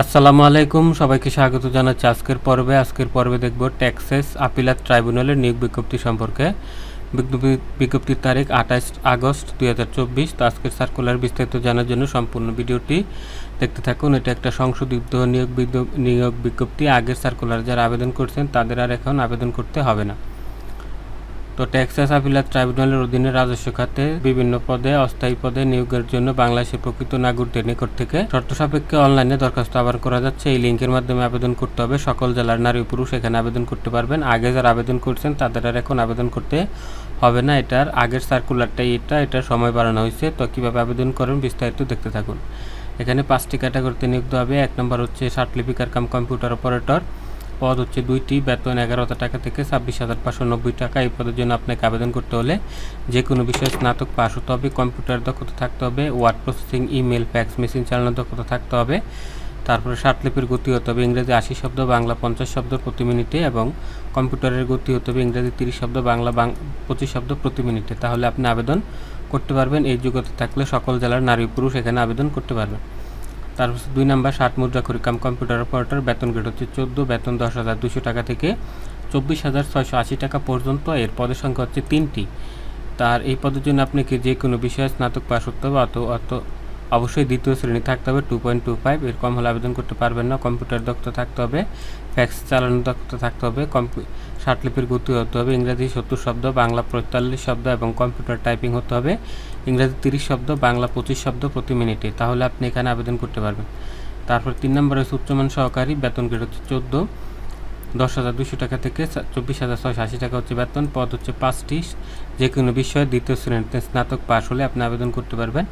আসসালামু আলাইকুম, সবাইকে স্বাগত জানাচ্ছি আজকের পর্বে দেখব টেক্সাস আপিলাত ট্রাইব্যুনালের নিয়োগ বিজ্ঞপ্তি সম্পর্কে। বিজ্ঞপ্তির তারিখ 28 আগস্ট 2024। তো আজকের সার্কুলার বিস্তারিত জানার জন্য সম্পূর্ণ ভিডিওটি দেখতে থাকুন। এটা একটা সংশোধিত নিয়োগ বিজ্ঞপ্তি। আগের সার্কুলার যারা আবেদন করছেন তাদের আর এখন আবেদন করতে হবে না। তো টেক্সাস আপিলাত ট্রাইব্যুনালের অধীনে রাজস্ব খাতে বিভিন্ন পদে অস্থায়ী পদে নিয়োগের জন্য বাংলাদেশের প্রকৃত নাগরিকদের নিকট থেকে শর্ত সাপেক্ষে অনলাইনে দরখাস্ত আহ্বান করা যাচ্ছে। এই লিঙ্কের মাধ্যমে আবেদন করতে হবে। সকল জেলার নারী ও পুরুষ এখানে আবেদন করতে পারবেন। আগে যারা আবেদন করছেন তাদের আর এখন আবেদন করতে হবে না। এটার আগের সার্কুলারটাই এটার সময় বাড়ানো হয়েছে। তো কীভাবে আবেদন করেন বিস্তারিত দেখতে থাকুন। এখানে 5টি ক্যাটাগরিতে নিয়োগ হবে। 1 নম্বর হচ্ছে সার্টিফিকেট কাম কম্পিউটার অপারেটর, পদ হচ্ছে 2টি, বেতন 11,000 টাকা থেকে 26,590 টাকা। এই পদের জন্য আপনাকে আবেদন করতে হলে যে কোনো বিষয়ে স্নাতক পাস হতে হবে, কম্পিউটার দক্ষতা থাকতে হবে, word processing, email, fax machine চালানোর দক্ষতা থাকতে হবে। তারপরে স্বার্থলিপির গতি হতে হবে ইংরেজি 80 শব্দ, বাংলা 50 শব্দ প্রতি মিনিটে, এবং কম্পিউটারের গতি হতে হবে ইংরেজি 30 শব্দ, বাংলা 25 শব্দ প্রতি মিনিটে। তাহলে আপনি আবেদন করতে পারবেন। এই যোগ্যতা থাকলে সকল জেলার নারী পুরুষ এখানে আবেদন করতে পারবেন। তারপর 2 নম্বর 60 মুদ্রাক্ষরিক কাম কম্পিউটার অপারেটর, বেতন গ্রেড হচ্ছে 14, বেতন 10,200 টাকা থেকে 24,680 টাকা পর্যন্ত। এর পদের সংখ্যা হচ্ছে 3টি। এই পদের জন্য আপনাকে যে কোনো বিষয়ে স্নাতক পাস করতে হবে, অবশ্যই দ্বিতীয় শ্রেণী থাকতে হবে 2.25, এর কম হলে আবেদন করতে পারবেন না। কম্পিউটার দক্ষতা থাকতে হবে, ফ্যাক্স চালানোর দক্ষতা থাকতে হবে, স্বার্থলিপির গতি হতে হবে ইংরেজি 70 শব্দ, বাংলা 45 শব্দ, এবং কম্পিউটার টাইপিং হতে হবে ইংরেজি 30 শব্দ, বাংলা 25 শব্দ প্রতি মিনিটে। তাহলে আপনি এখানে আবেদন করতে পারবেন। তারপর 3 নম্বরে হচ্ছে উচ্চমান সহকারী, বেতন গ্রেড হচ্ছে 14, 10,200 টাকা থেকে 24,680 টাকা হচ্ছে বেতন। পদ হচ্ছে 5টি। যে কোনো বিষয়ে দ্বিতীয় শ্রেণীতে স্নাতক পাস হলে আপনি আবেদন করতে পারবেন।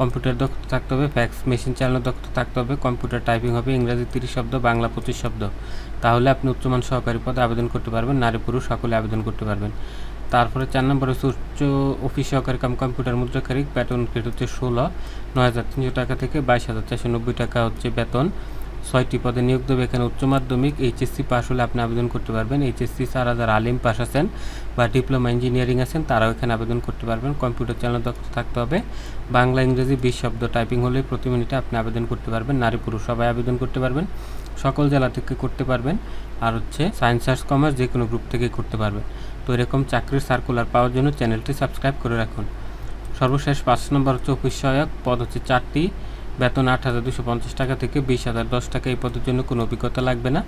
কম্পিউটার দক্ষতা থাকতে হবে, ফ্যাক্স মেশিন চালানোর দক্ষতা থাকতে হবে, কম্পিউটার টাইপিং হবে ইংরেজি 30 শব্দ, বাংলা 25 শব্দ। তাহলে আপনি উচ্চমান সহকারী পদে আবেদন করতে পারবেন। নারী পুরুষ সকলে আবেদন করতে পারবেন। তারপরে 4 নম্বরে হচ্ছে উচ্চ অফিস সহকারী কাম কম্পিউটার মুদ্রাক্ষরিক, বেতন গ্রেড হচ্ছে 16, 9,300 টাকা থেকে 22,490 টাকা হচ্ছে বেতন। 6টি পদে নিয়োগ দেবে। এখানে উচ্চ মাধ্যমিক এইচএসসি পাস হলে আপনি আবেদন করতে পারবেন। এইচএসসি ছাড়া যারা আলিম পাস আছেন বা ডিপ্লোমা ইঞ্জিনিয়ারিং আছেন তারাও এখানে আবেদন করতে পারবেন। কম্পিউটার চালানোর দক্ষতা থাকতে হবে, বাংলা ইংরেজি 20 শব্দ টাইপিং হলে প্রতি মিনিটে আপনি আবেদন করতে পারবেন। নারী পুরুষ সবাই আবেদন করতে পারবেন, সকল জেলা থেকে করতে পারবেন। আর হচ্ছে সায়েন্স আর্টস কমার্স যে কোনো গ্রুপ থেকে করতে পারবেন। তো এরকম চাকরির সার্কুলার পাওয়ার জন্য চ্যানেলটি সাবস্ক্রাইব করে রাখুন। সর্বশেষ 5 নম্বর হচ্ছে অফিস সহায়ক, পদ হচ্ছে 4টি, বেতন 8,250 টাকা থেকে 20,010 টাকা। এই পদের জন্য কোনো অভিজ্ঞতা লাগবে না।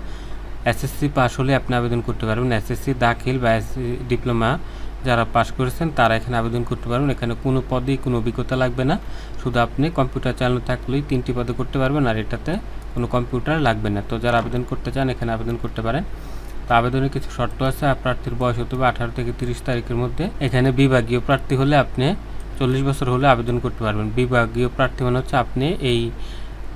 এসএসসি পাস হলে আপনি আবেদন করতে পারবেন। এসএসসি দাখিল বা ডিপ্লোমা যারা পাস করেছেন তারা এখানে আবেদন করতে পারবেন। এখানে কোনো পদেই কোনো অভিজ্ঞতা লাগবে না, শুধু আপনি কম্পিউটার চালানো থাকলেই 3টি পদে করতে পারবেন, আর এটাতে কোনো কম্পিউটার লাগবে না। তো যারা আবেদন করতে চান এখানে আবেদন করতে পারেন। তো আবেদনের কিছু শর্ত আছে। প্রার্থীর বয়স হতে হবে 18 থেকে 30 তারিখের মধ্যে। এখানে বিভাগীয় প্রার্থী হলে আপনি 40 বছর হলে আবেদন করতে পারবেন। বিভাগীয় প্রার্থী মানে হচ্ছে আপনি এই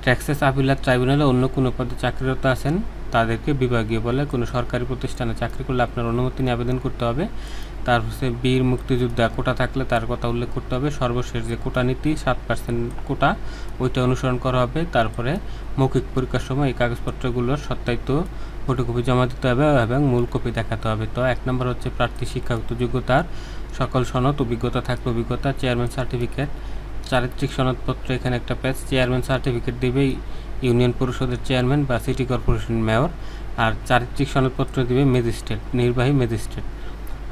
টেক্সাস আপিলাত ট্রাইব্যুনালে অন্য কোনো পদে চাকরিরত আছেন তাদেরকে বিভাগীয় বলে। কোনো সরকারি প্রতিষ্ঠানে চাকরি করলে আপনার অনুমতি নিয়ে আবেদন করতে হবে। তারপর বীর মুক্তিযোদ্ধা কোটা থাকলে তার কথা উল্লেখ করতে হবে। সর্বশেষ যে কোটা নীতি 7% কোটা, ওইটা অনুসরণ করা হবে। তারপরে মৌখিক পরীক্ষার সময় এই কাগজপত্রগুলোর সত্যায়িত ফটোকপি জমা দিতে হবে এবং মূল কপি দেখাতে হবে। তো 1 নম্বর হচ্ছে প্রার্থী শিক্ষাগত যোগ্যতার সকল সনদ, অভিজ্ঞতা থাকলে অভিজ্ঞতা, চেয়ারম্যান সার্টিফিকেট, চারিত্রিক সনদপত্র এখানে একটা পেজ, চেয়ারম্যান সার্টিফিকেট দেবে ইউনিয়ন পরিষদের চেয়ারম্যান বা সিটি কর্পোরেশন মেয়র, আর চারিত্রিক সনদপত্র দেবে ম্যাজিস্ট্রেট, নির্বাহী ম্যাজিস্ট্রেট।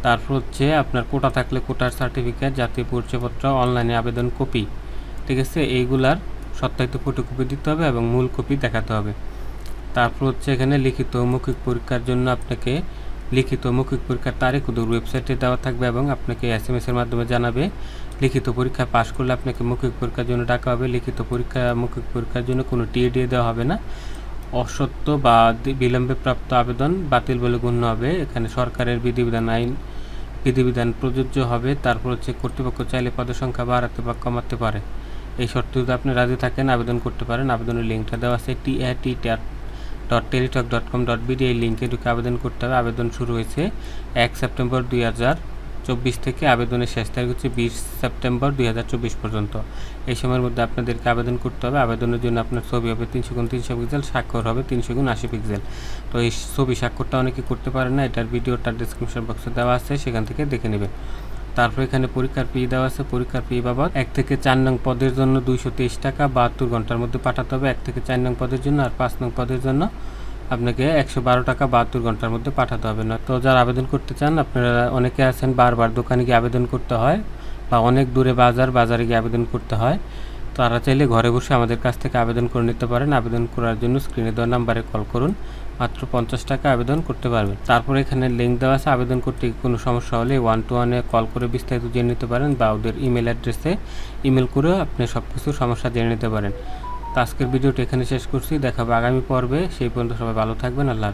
তারপর হচ্ছে আপনার কোটা থাকলে কোটার সার্টিফিকেট, জাতীয় পরিচয়পত্র, অনলাইনে আবেদন কপি, ঠিক আছে, এইগুলার সত্যায়িত ফটোকপি দিতে হবে এবং মূল কপি দেখাতে হবে। তারপর হচ্ছে এখানে লিখিত মৌখিক পরীক্ষার জন্য আপনাকে লিখিত মৌখিক পরীক্ষার তারিখ ওদের ওয়েবসাইটে দেওয়া থাকবে এবং আপনাকে SMS এর মাধ্যমে জানাবে। লিখিত পরীক্ষা পাস করলে আপনাকে মৌখিক পরীক্ষার জন্য ডাকা হবে। মৌখিক পরীক্ষার জন্য কোনো টিএ দেওয়া হবে না। অসত্য বা বিলম্বে প্রাপ্ত আবেদন বাতিল বলে গণ্য হবে। এখানে সরকারের বিধিবিধান প্রযোজ্য হবে। তারপর হচ্ছে কর্তৃপক্ষ চাইলে পদের সংখ্যা বাড়াতে বা কমাতে পারে। এই শর্তে যদি আপনি রাজি থাকেন আবেদন করতে পারেন। আবেদনের লিঙ্কটা দেওয়া আছে tat.teletalk.com.bd, এই লিঙ্কে ঢুকে আবেদন করতে হবে। আবেদন শুরু হয়েছে 1 সেপ্টেম্বর 2024 থেকে। আবেদনের শেষ তারিখ হচ্ছে 20 সেপ্টেম্বর 2024 পর্যন্ত। এই সময়ের মধ্যে আপনাদেরকে আবেদন করতে হবে। আবেদনের জন্য আপনার ছবি হবে 300x300 পিক্সেল, স্বাক্ষর হবে 300x80 পিক্সেল। তো এই ছবি স্বাক্ষরটা অনেকে করতে পারেন না, এটার ভিডিওটা ডেসক্রিপশন বক্সে দেওয়া আছে, সেখান থেকে দেখে নেবেন। তারপর এখানে পরীক্ষার ফি দেওয়া আছে। পরীক্ষার ফি বাবদ 1 থেকে 4 নং পদের জন্য 223 টাকা 72 ঘন্টার মধ্যে পাঠাতে হবে 1 থেকে 4 নং পদের জন্য, আর 5 নং পদের জন্য আপনাকে 112 টাকা 72 ঘন্টার মধ্যে পাঠাতে হবে না। তো যারা আবেদন করতে চান, আপনারা অনেকে আছেন বারবার দোকানে গিয়ে আবেদন করতে হয় বা অনেক দূরে বাজারে গিয়ে আবেদন করতে হয়, তারা চাইলে ঘরে বসে আমাদের কাছ থেকে আবেদন করে নিতে পারেন। আবেদন করার জন্য স্ক্রিনে দেওয়া নাম্বারে কল করুন, মাত্র 50 টাকা আবেদন করতে পারবেন। তারপর এখানে লিঙ্ক দেওয়া আছে, আবেদন করতে কোনো সমস্যা হলে 121-এ কল করে বিস্তারিত জেনে নিতে পারেন বা ওদের ইমেল অ্যাড্রেসে ইমেল করে আপনি সব কিছু সমস্যা জেনে নিতে পারেন। তো আজকের ভিডিওটি এখানে শেষ করছি, দেখাবো আগামী পর্বে। সেই পর্যন্ত সবাই ভালো থাকবেন। আল্লাহ হাফেজ।